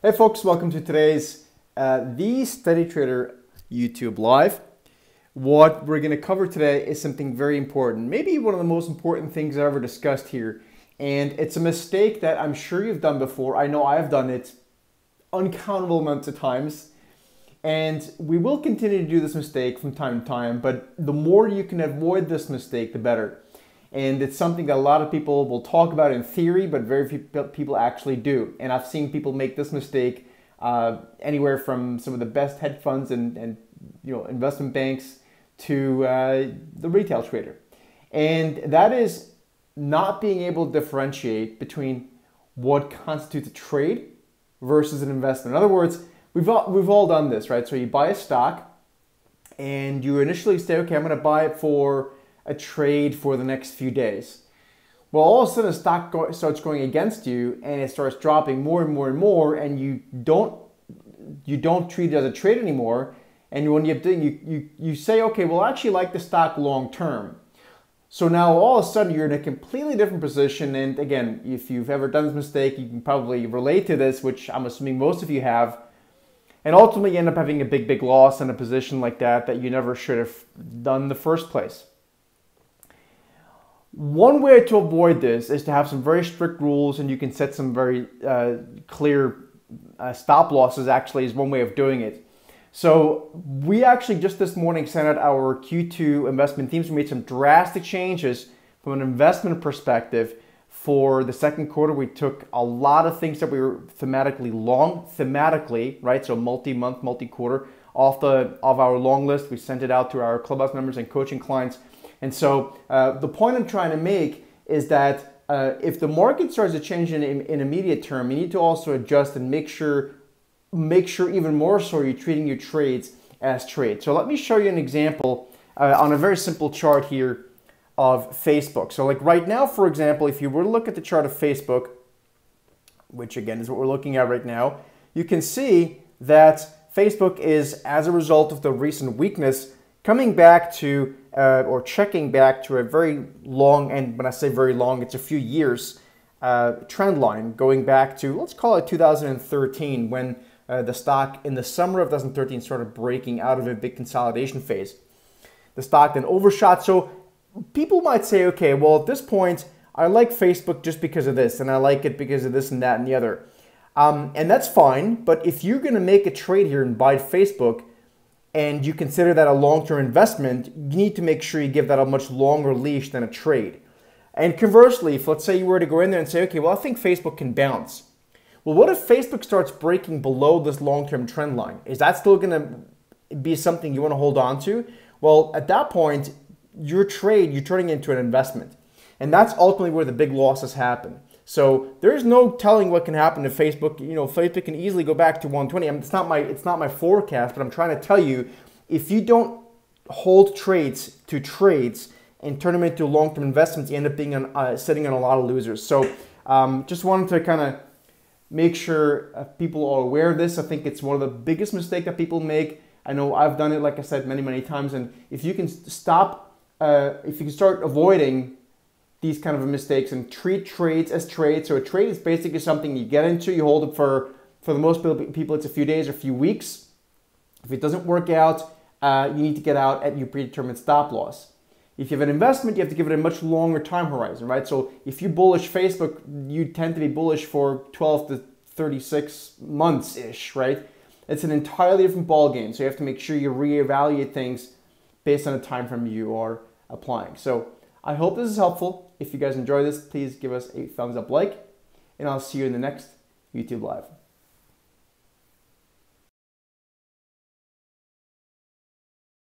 Hey folks, welcome to today's The Steady Trader YouTube Live. What we're going to cover today is something very important, maybe one of the most important things I've ever discussed here. And it's a mistake that I'm sure you've done before. I know I've done it uncountable amounts of times. And we will continue to do this mistake from time to time, but the more you can avoid this mistake, the better. And it's something that a lot of people will talk about in theory, but very few people actually do. And I've seen people make this mistake anywhere from some of the best hedge funds and investment banks to the retail trader. And that is not being able to differentiate between what constitutes a trade versus an investment. In other words, we've all done this, right? So you buy a stock and you initially say, okay, I'm going to buy it for a trade for the next few days. Well, all of a sudden the stock starts going against you and it starts dropping more and more and more, and you don't treat it as a trade anymore. And when you say, okay, well, I actually like the stock long term. So now all of a sudden you're in a completely different position. And again, if you've ever done this mistake, you can probably relate to this, which I'm assuming most of you have. And ultimately you end up having a big loss in a position like that you never should have done in the first place. One way to avoid this is to have some very strict rules, and you can set some very clear stop losses. Actually, is one way of doing it. So we actually just this morning sent out our Q2 investment themes. We made some drastic changes from an investment perspective for the second quarter. We took a lot of things that we were thematically long, right? So multi-month, multi-quarter of our long list. We sent it out to our Clubhouse members and coaching clients. And so the point I'm trying to make is that if the market starts to change in immediate term, you need to also adjust and make sure even more so you're treating your trades as trades. So let me show you an example on a very simple chart here of Facebook. So like right now, for example, if you were to look at the chart of Facebook, which again is what we're looking at right now, you can see that Facebook is, as a result of the recent weakness, coming back to or checking back to a very long, and when I say very long, it's a few years trend line going back to, let's call it 2013, when the stock in the summer of 2013 started breaking out of a big consolidation phase. The stock then overshot. So people might say, okay, well, at this point, I like Facebook just because of this, and I like it because of this and that and the other. And that's fine, but if you're going to make a trade here and buy Facebook, and you consider that a long-term investment, you need to make sure you give that a much longer leash than a trade. And conversely, if let's say you were to go in there and say, okay, well, I think Facebook can bounce. Well, what if Facebook starts breaking below this long-term trend line? Is that still going to be something you want to hold on to? Well, at that point, your trade, you're turning into an investment. And that's ultimately where the big losses happen. So there's no telling what can happen to Facebook. Facebook can easily go back to 120. It's not my forecast, but I'm trying to tell you, if you don't hold trades to trades and turn them into long-term investments, you end up being sitting on a lot of losers. So just wanted to kind of make sure people are aware of this. I think it's one of the biggest mistakes that people make. I know I've done it, like I said, many times. And if you can start avoiding these kind of mistakes and treat trades as trades. So a trade is basically something you get into, you hold it for the most people, it's a few days or a few weeks. If it doesn't work out, you need to get out at your predetermined stop loss. If you have an investment, you have to give it a much longer time horizon, right? So if you bullish Facebook, you tend to be bullish for 12 to 36 months-ish, right? It's an entirely different ballgame. So you have to make sure you reevaluate things based on the time frame you are applying. So I hope this is helpful. If you guys enjoy this, please give us a thumbs up like, and I'll see you in the next YouTube Live.